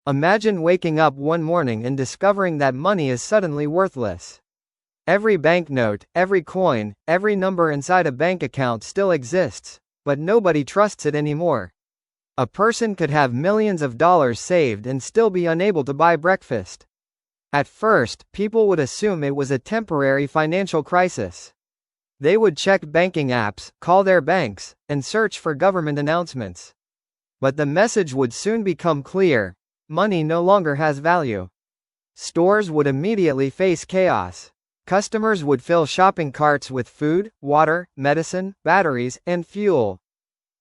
Imagine waking up one morning and discovering that money is suddenly worthless. Every banknote, every coin, every number inside a bank account still exists, but nobody trusts it anymore. A person could have millions of dollars saved and still be unable to buy breakfast. At first, people would assume it was a temporary financial crisis. They would check banking apps, call their banks, and search for government announcements. But the message would soon become clear: money no longer has value. Stores would immediately face chaos. Customers would fill shopping carts with food, water, medicine, batteries, and fuel.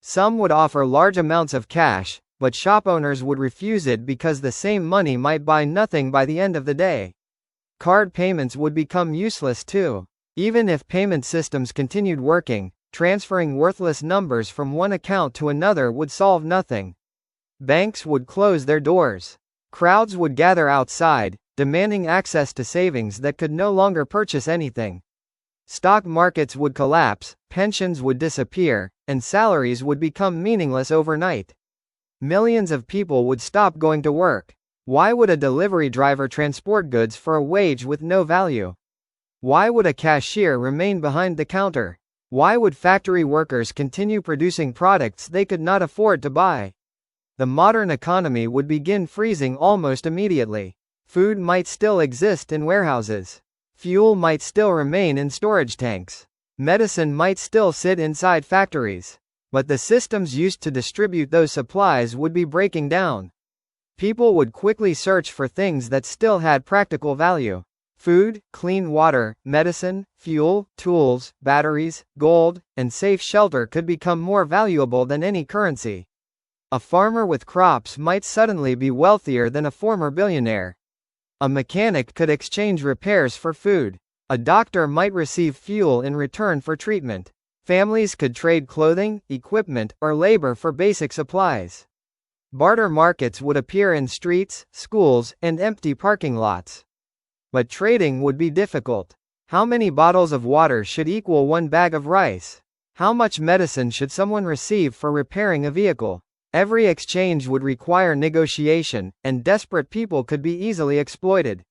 Some would offer large amounts of cash, but shop owners would refuse it because the same money might buy nothing by the end of the day. Card payments would become useless too. Even if payment systems continued working, transferring worthless numbers from one account to another would solve nothing. Banks would close their doors. Crowds would gather outside, demanding access to savings that could no longer purchase anything. Stock markets would collapse, pensions would disappear, and salaries would become meaningless overnight. Millions of people would stop going to work. Why would a delivery driver transport goods for a wage with no value? Why would a cashier remain behind the counter? Why would factory workers continue producing products they could not afford to buy? The modern economy would begin freezing almost immediately. Food might still exist in warehouses. Fuel might still remain in storage tanks. Medicine might still sit inside factories. But the systems used to distribute those supplies would be breaking down. People would quickly search for things that still had practical value. Food, clean water, medicine, fuel, tools, batteries, gold, and safe shelter could become more valuable than any currency. A farmer with crops might suddenly be wealthier than a former billionaire. A mechanic could exchange repairs for food. A doctor might receive fuel in return for treatment. Families could trade clothing, equipment, or labor for basic supplies. Barter markets would appear in streets, schools, and empty parking lots. But trading would be difficult. How many bottles of water should equal one bag of rice? How much medicine should someone receive for repairing a vehicle? Every exchange would require negotiation, and desperate people could be easily exploited.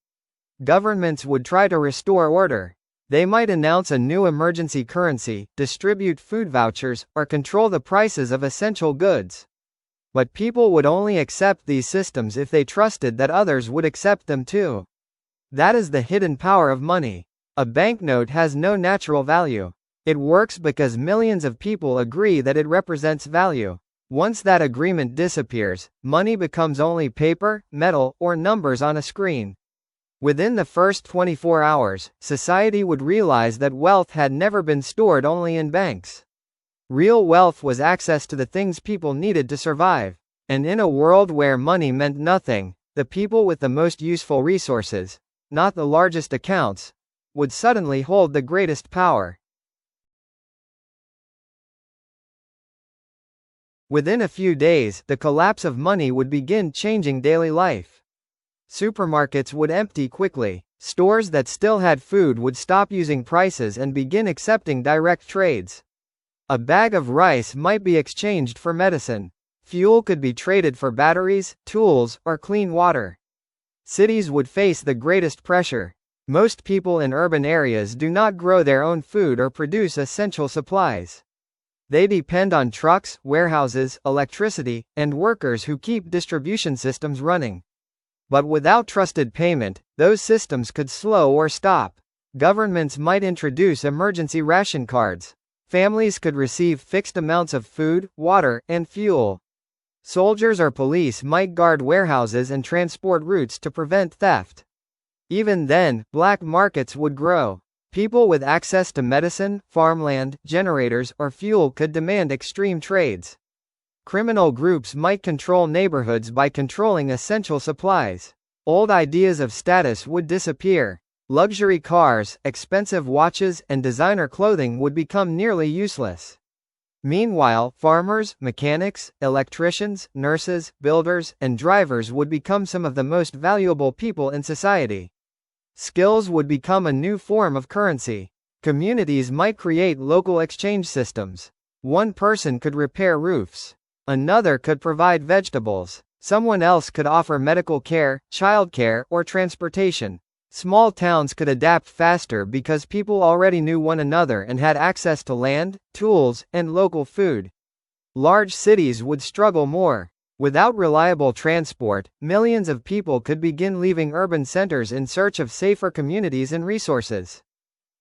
Governments would try to restore order. They might announce a new emergency currency, distribute food vouchers, or control the prices of essential goods. But people would only accept these systems if they trusted that others would accept them too. That is the hidden power of money. A banknote has no natural value. It works because millions of people agree that it represents value. Once that agreement disappears, money becomes only paper, metal, or numbers on a screen. Within the first 24 hours, society would realize that wealth had never been stored only in banks. Real wealth was access to the things people needed to survive. And in a world where money meant nothing, the people with the most useful resources, not the largest accounts, would suddenly hold the greatest power. Within a few days, the collapse of money would begin changing daily life. Supermarkets would empty quickly. Stores that still had food would stop using prices and begin accepting direct trades. A bag of rice might be exchanged for medicine. Fuel could be traded for batteries, tools, or clean water. Cities would face the greatest pressure. Most people in urban areas do not grow their own food or produce essential supplies. They depend on trucks, warehouses, electricity, and workers who keep distribution systems running. But without trusted payment, those systems could slow or stop. Governments might introduce emergency ration cards. Families could receive fixed amounts of food, water, and fuel. Soldiers or police might guard warehouses and transport routes to prevent theft. Even then, black markets would grow. People with access to medicine, farmland, generators, or fuel could demand extreme trades. Criminal groups might control neighborhoods by controlling essential supplies. Old ideas of status would disappear. Luxury cars, expensive watches, and designer clothing would become nearly useless. Meanwhile, farmers, mechanics, electricians, nurses, builders, and drivers would become some of the most valuable people in society. Skills would become a new form of currency. Communities might create local exchange systems. One person could repair roofs. Another could provide vegetables. Someone else could offer medical care, childcare, or transportation. Small towns could adapt faster because people already knew one another and had access to land, tools, and local food. Large cities would struggle more. Without reliable transport, millions of people could begin leaving urban centers in search of safer communities and resources.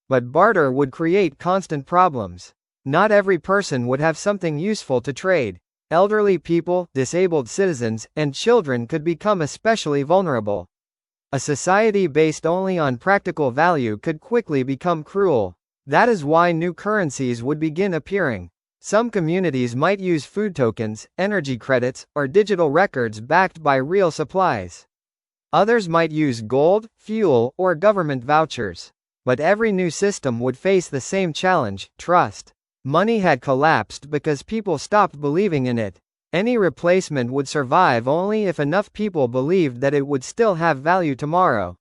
But barter would create constant problems. Not every person would have something useful to trade. Elderly people, disabled citizens, and children could become especially vulnerable. A society based only on practical value could quickly become cruel. That is why new currencies would begin appearing. Some communities might use food tokens, energy credits, or digital records backed by real supplies. Others might use gold, fuel, or government vouchers. But every new system would face the same challenge: trust. Money had collapsed because people stopped believing in it. Any replacement would survive only if enough people believed that it would still have value tomorrow.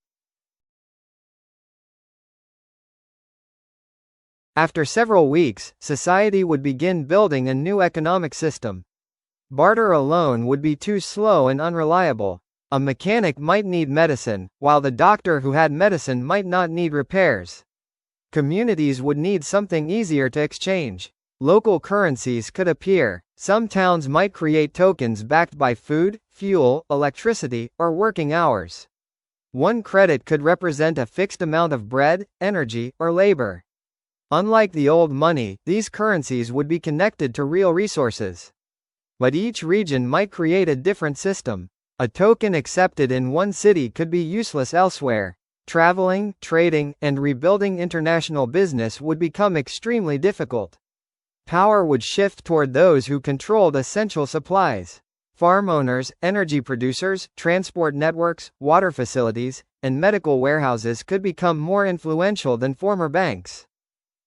After several weeks, society would begin building a new economic system. Barter alone would be too slow and unreliable. A mechanic might need medicine, while the doctor who had medicine might not need repairs. Communities would need something easier to exchange. Local currencies could appear. Some towns might create tokens backed by food, fuel, electricity, or working hours. One credit could represent a fixed amount of bread, energy, or labor. Unlike the old money, these currencies would be connected to real resources. But each region might create a different system. A token accepted in one city could be useless elsewhere. Traveling, trading, and rebuilding international business would become extremely difficult. Power would shift toward those who controlled essential supplies. Farm owners, energy producers, transport networks, water facilities, and medical warehouses could become more influential than former banks.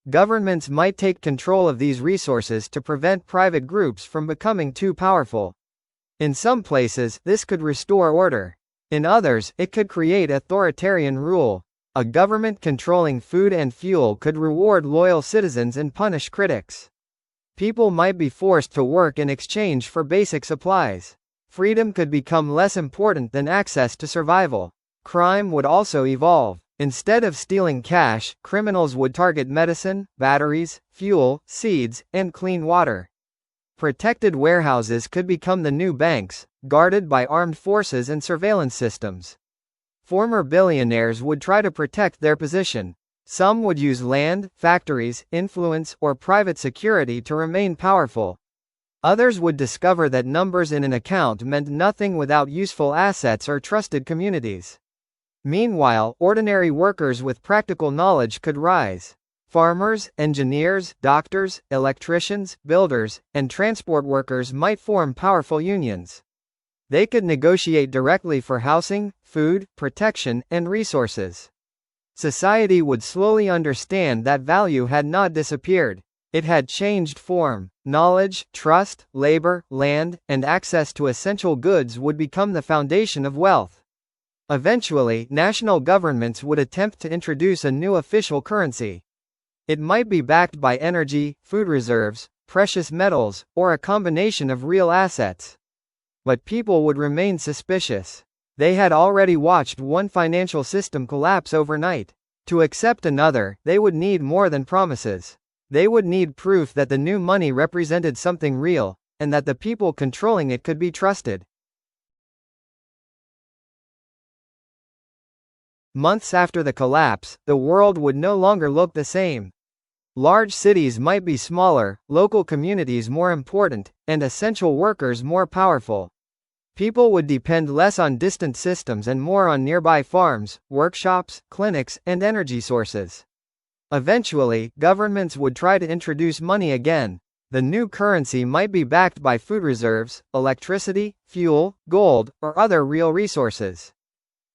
Governments might take control of these resources to prevent private groups from becoming too powerful. In some places, this could restore order. In others, it could create authoritarian rule. A government controlling food and fuel could reward loyal citizens and punish critics. People might be forced to work in exchange for basic supplies. Freedom could become less important than access to survival. Crime would also evolve. Instead of stealing cash, criminals would target medicine, batteries, fuel, seeds, and clean water. Protected warehouses could become the new banks, guarded by armed forces and surveillance systems. Former billionaires would try to protect their position. Some would use land, factories, influence, or private security to remain powerful. Others would discover that numbers in an account meant nothing without useful assets or trusted communities. Meanwhile, ordinary workers with practical knowledge could rise. Farmers, engineers, doctors, electricians, builders, and transport workers might form powerful unions. They could negotiate directly for housing, food, protection, and resources. Society would slowly understand that value had not disappeared. It had changed form. Knowledge, trust, labor, land, and access to essential goods would become the foundation of wealth. Eventually, national governments would attempt to introduce a new official currency. It might be backed by energy, food reserves, precious metals, or a combination of real assets. But people would remain suspicious. They had already watched one financial system collapse overnight. To accept another, they would need more than promises. They would need proof that the new money represented something real, and that the people controlling it could be trusted. Months after the collapse, the world would no longer look the same. Large cities might be smaller, local communities more important, and essential workers more powerful. People would depend less on distant systems and more on nearby farms, workshops, clinics, and energy sources. Eventually, governments would try to introduce money again. The new currency might be backed by food reserves, electricity, fuel, gold, or other real resources.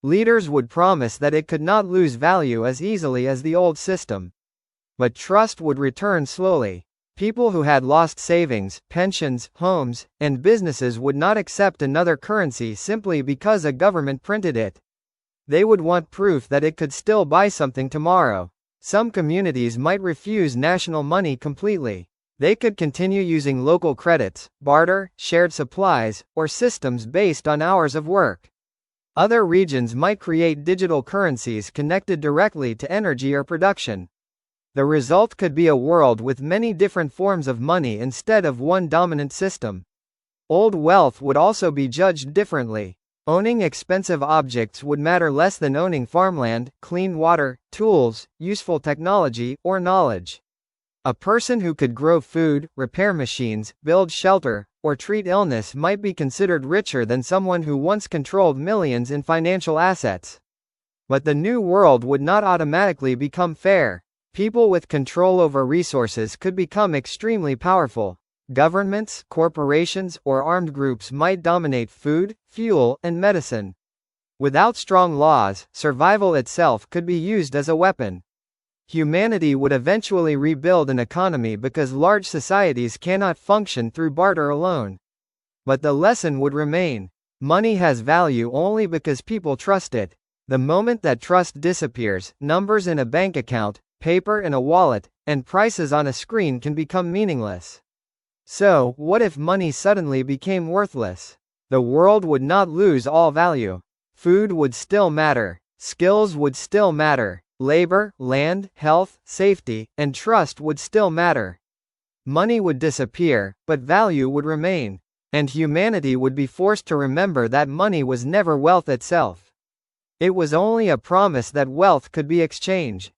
Leaders would promise that it could not lose value as easily as the old system. But trust would return slowly. People who had lost savings, pensions, homes, and businesses would not accept another currency simply because a government printed it. They would want proof that it could still buy something tomorrow. Some communities might refuse national money completely. They could continue using local credits, barter, shared supplies, or systems based on hours of work. Other regions might create digital currencies connected directly to energy or production. The result could be a world with many different forms of money instead of one dominant system. Old wealth would also be judged differently. Owning expensive objects would matter less than owning farmland, clean water, tools, useful technology, or knowledge. A person who could grow food, repair machines, build shelter, or treat illness might be considered richer than someone who once controlled millions in financial assets. But the new world would not automatically become fair. People with control over resources could become extremely powerful. Governments, corporations, or armed groups might dominate food, fuel, and medicine. Without strong laws, survival itself could be used as a weapon. Humanity would eventually rebuild an economy because large societies cannot function through barter alone. But the lesson would remain. Money has value only because people trust it. The moment that trust disappears, numbers in a bank account, paper in a wallet, and prices on a screen can become meaningless. So, what if money suddenly became worthless? The world would not lose all value. Food would still matter. Skills would still matter. Labor, land, health, safety, and trust would still matter. Money would disappear, but value would remain. And humanity would be forced to remember that money was never wealth itself. It was only a promise that wealth could be exchanged.